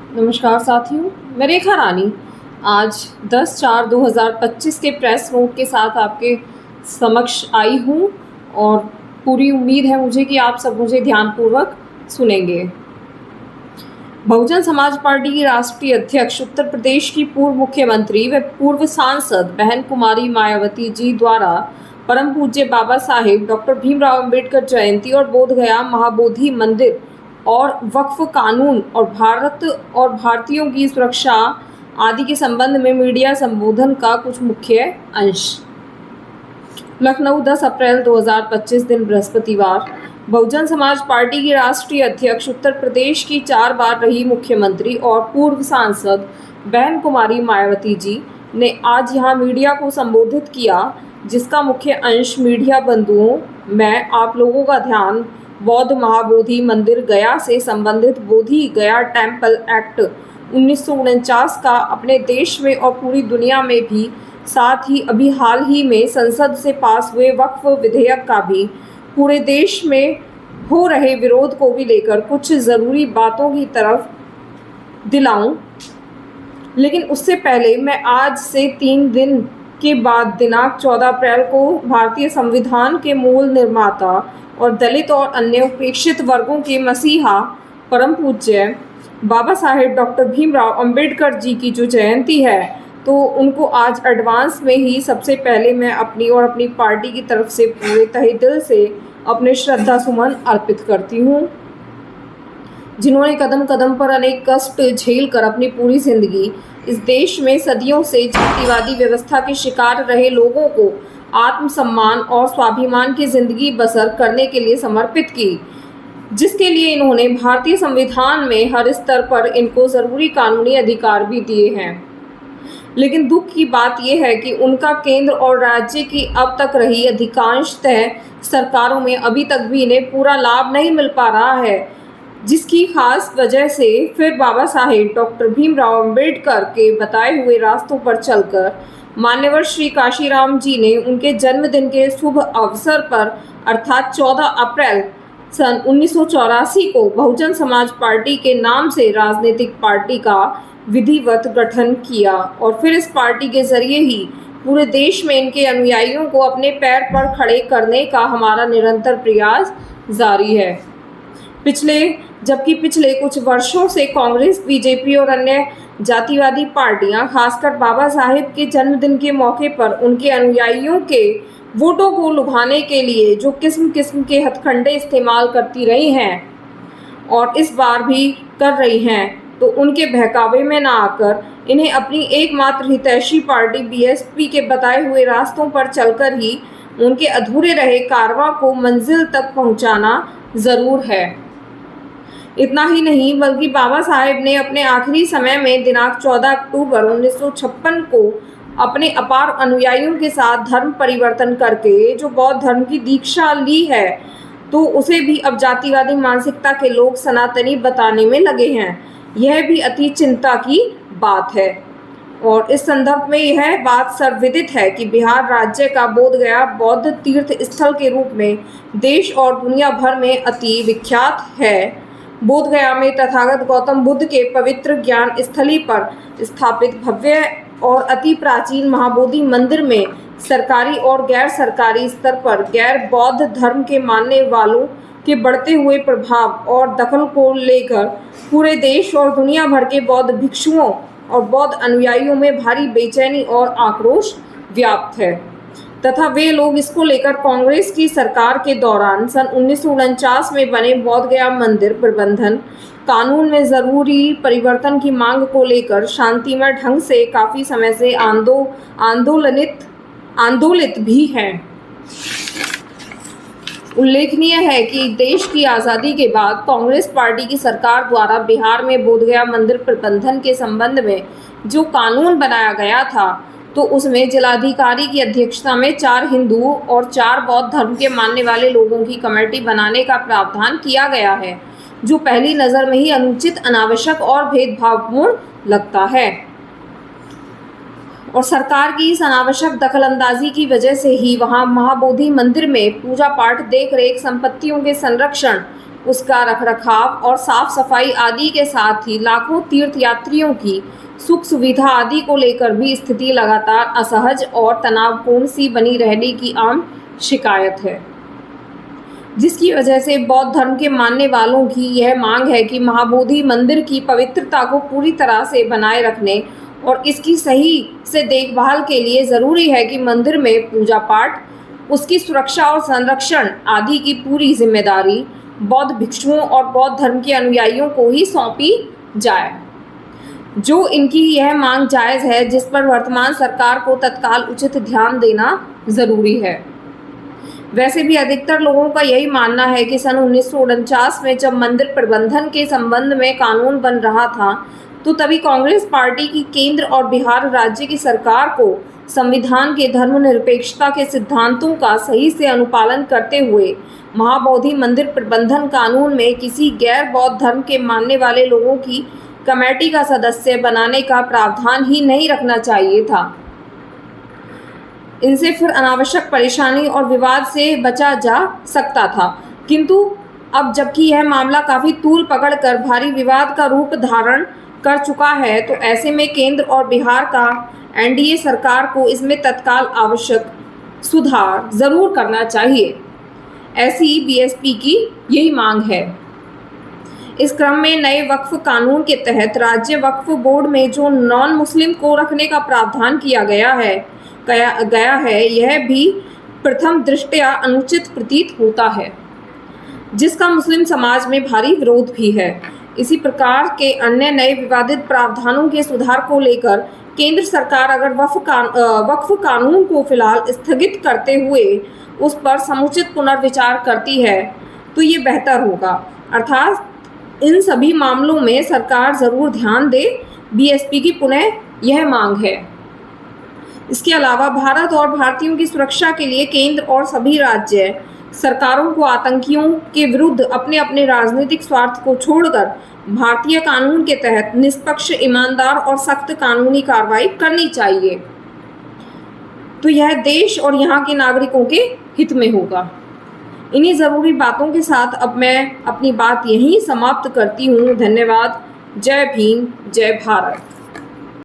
नमस्कार साथियों, मैं रेखा रानी आज 10/4/2025 के प्रेस नोट के साथ आपके समक्ष आई हूँ और पूरी उम्मीद है मुझे कि आप सब मुझे ध्यानपूर्वक सुनेंगे। बहुजन समाज पार्टी की राष्ट्रीय अध्यक्ष, उत्तर प्रदेश की पूर्व मुख्यमंत्री व पूर्व सांसद बहन कुमारी मायावती जी द्वारा परम पूज्य बाबा साहेब डॉक्टर भीमराव अंबेडकर जयंती और बोधगया महाबोधि मंदिर और वक्फ कानून और भारत और भारतीयों की सुरक्षा आदि के संबंध में मीडिया संबोधन का कुछ मुख्य अंश। लखनऊ 10 अप्रैल 2025 दिन बृहस्पतिवार। बहुजन समाज पार्टी की राष्ट्रीय अध्यक्ष, उत्तर प्रदेश की 4 बार रही मुख्यमंत्री और पूर्व सांसद बहन कुमारी मायावती जी ने आज यहां मीडिया को संबोधित किया, जिसका मुख्य अंश मीडिया बंधुओं, मैं आप लोगों का ध्यान बौद्ध महाबोधि मंदिर गया से संबंधित बोधि गया टेम्पल एक्ट 1949 का अपने देश में और पूरी दुनिया में भी, साथ ही अभी हाल ही में संसद से पास हुए वक्फ विधेयक का भी पूरे देश में हो रहे विरोध को भी लेकर कुछ ज़रूरी बातों की तरफ दिलाऊं। लेकिन उससे पहले मैं आज से 3 दिन के बाद दिनांक 14 अप्रैल को भारतीय संविधान के मूल निर्माता और दलित और अन्य उपेक्षित वर्गों के मसीहा परम पूज्य बाबा साहेब डॉक्टर भीमराव अंबेडकर जी की जो जयंती है, तो उनको आज एडवांस में ही सबसे पहले मैं अपनी और अपनी पार्टी की तरफ से पूरे तहे दिल से अपने श्रद्धा सुमन अर्पित करती हूँ। जिन्होंने कदम कदम पर अनेक कष्ट झेल कर अपनी पूरी जिंदगी इस देश में सदियों से जातिवादी व्यवस्था के शिकार रहे लोगों को आत्मसम्मान और स्वाभिमान की जिंदगी बसर करने के लिए समर्पित की, जिसके लिए इन्होंने भारतीय संविधान में हर स्तर पर इनको ज़रूरी कानूनी अधिकार भी दिए हैं। लेकिन दुख की बात यह है कि उनका केंद्र और राज्य की अब तक रही अधिकांशतः सरकारों में अभी तक भी इन्हें पूरा लाभ नहीं मिल पा रहा है, जिसकी खास वजह से फिर बाबा साहेब डॉक्टर भीमराव अंबेडकर के बताए हुए रास्तों पर चलकर मान्यवर श्री काशीराम जी ने उनके जन्मदिन के शुभ अवसर पर अर्थात 14 अप्रैल सन 1984 को बहुजन समाज पार्टी के नाम से राजनीतिक पार्टी का विधिवत गठन किया और फिर इस पार्टी के जरिए ही पूरे देश में इनके अनुयायियों को अपने पैर पर खड़े करने का हमारा निरंतर प्रयास जारी है। जबकि पिछले कुछ वर्षों से कांग्रेस, बीजेपी और अन्य जातिवादी पार्टियां खासकर बाबा साहेब के जन्मदिन के मौके पर उनके अनुयायियों के वोटों को लुभाने के लिए जो किस्म किस्म के हथकंडे इस्तेमाल करती रही हैं और इस बार भी कर रही हैं, तो उनके बहकावे में ना आकर इन्हें अपनी एकमात्र हितैषी पार्टी बीएसपी के बताए हुए रास्तों पर चलकर ही उनके अधूरे रहे कारवां को मंजिल तक पहुंचाना ज़रूर है। इतना ही नहीं बल्कि बाबा साहेब ने अपने आखिरी समय में दिनांक 14 अक्टूबर 1956 को अपने अपार अनुयायियों के साथ धर्म परिवर्तन करके जो बौद्ध धर्म की दीक्षा ली है, तो उसे भी अब जातिवादी मानसिकता के लोग सनातनी बताने में लगे हैं। यह भी अति चिंता की बात है और इस संदर्भ में यह बात सर्वविदित है कि बिहार राज्य का बोधगया बौद्ध तीर्थ स्थल के रूप में देश और दुनिया भर में अति विख्यात है। बोधगया में तथागत गौतम बुद्ध के पवित्र ज्ञान स्थली पर स्थापित भव्य और अति प्राचीन महाबोधि मंदिर में सरकारी और गैर सरकारी स्तर पर गैर बौद्ध धर्म के मानने वालों के बढ़ते हुए प्रभाव और दखल को लेकर पूरे देश और दुनिया भर के बौद्ध भिक्षुओं और बौद्ध अनुयायियों में भारी बेचैनी और आक्रोश व्याप्त है तथा वे लोग इसको लेकर कांग्रेस की सरकार के दौरान सन 1949 में बने बोधगया मंदिर प्रबंधन कानून में ज़रूरी परिवर्तन की मांग को लेकर शांतिमय ढंग से काफ़ी समय से आंदोलित भी हैं। उल्लेखनीय है कि देश की आज़ादी के बाद कांग्रेस पार्टी की सरकार द्वारा बिहार में बोधगया मंदिर प्रबंधन के संबंध में जो कानून बनाया गया था, तो उसमें जिलाधिकारी की अध्यक्षता में 4 हिंदू और 4 बौद्ध धर्म के मानने वाले लोगों की कमेटी बनाने का प्रावधान किया गया है, जो पहली नज़र में ही अनुचित, अनावश्यक और भेदभावपूर्ण लगता है। और सरकार की इस अनावश्यक दखलंदाजी की वजह से ही वहां महाबोधि मंदिर में पूजा पाठ, देख रेख, संपत्तियों के संरक्षण, उसका रखरखाव और साफ सफाई आदि के साथ ही लाखों तीर्थयात्रियों की सुख सुविधा आदि को लेकर भी स्थिति लगातार असहज और तनावपूर्ण सी बनी रहने की आम शिकायत है, जिसकी वजह से बौद्ध धर्म के मानने वालों की यह मांग है कि महाबोधि मंदिर की पवित्रता को पूरी तरह से बनाए रखने और इसकी सही से देखभाल के लिए ज़रूरी है कि मंदिर में पूजा पाठ, उसकी सुरक्षा और संरक्षण आदि की पूरी जिम्मेदारी बौद्ध भिक्षुओं और बौद्ध धर्म के अनुयायियों को ही सौंपी जाए। जो इनकी यह मांग जायज़ है, जिस पर वर्तमान सरकार को तत्काल उचित ध्यान देना ज़रूरी है। वैसे भी अधिकतर लोगों का यही मानना है कि सन 1949 में जब मंदिर प्रबंधन के संबंध में कानून बन रहा था, तो तभी कांग्रेस पार्टी की केंद्र और बिहार राज्य की सरकार को संविधान के धर्मनिरपेक्षता के सिद्धांतों का सही से अनुपालन करते हुए महाबोधि मंदिर प्रबंधन कानून में किसी गैर बौद्ध धर्म के मानने वाले लोगों की कमेटी का सदस्य बनाने का प्रावधान ही नहीं रखना चाहिए था। इनसे फिर अनावश्यक परेशानी और विवाद से बचा जा सकता था, किंतु अब जबकि यह मामला काफ़ी तूल पकड़कर भारी विवाद का रूप धारण कर चुका है, तो ऐसे में केंद्र और बिहार का एनडीए सरकार को इसमें तत्काल आवश्यक सुधार ज़रूर करना चाहिए। ऐसी बीएसपी की यही मांग है। इस क्रम में नए वक्फ कानून के तहत राज्य वक्फ बोर्ड में जो नॉन मुस्लिम को रखने का प्रावधान किया गया है, यह भी प्रथम दृष्टया अनुचित प्रतीत होता है, जिसका मुस्लिम समाज में भारी विरोध भी है। इसी प्रकार के अन्य नए विवादित प्रावधानों के सुधार को लेकर केंद्र सरकार अगर वक्फ कानून को फिलहाल स्थगित करते हुए उस पर समुचित पुनर्विचार करती है तो ये बेहतर होगा। अर्थात इन सभी मामलों में सरकार ज़रूर ध्यान दे, बीएसपी की पुनः यह मांग है। इसके अलावा भारत और भारतीयों की सुरक्षा के लिए केंद्र और सभी राज्य सरकारों को आतंकियों के विरुद्ध अपने अपने राजनीतिक स्वार्थ को छोड़कर भारतीय कानून के तहत निष्पक्ष, ईमानदार और सख्त कानूनी कार्रवाई करनी चाहिए, तो यह देश और यहाँ के नागरिकों के हित में होगा। इन्हीं ज़रूरी बातों के साथ अब मैं अपनी बात यहीं समाप्त करती हूँ। धन्यवाद। जय भीम, जय भारत।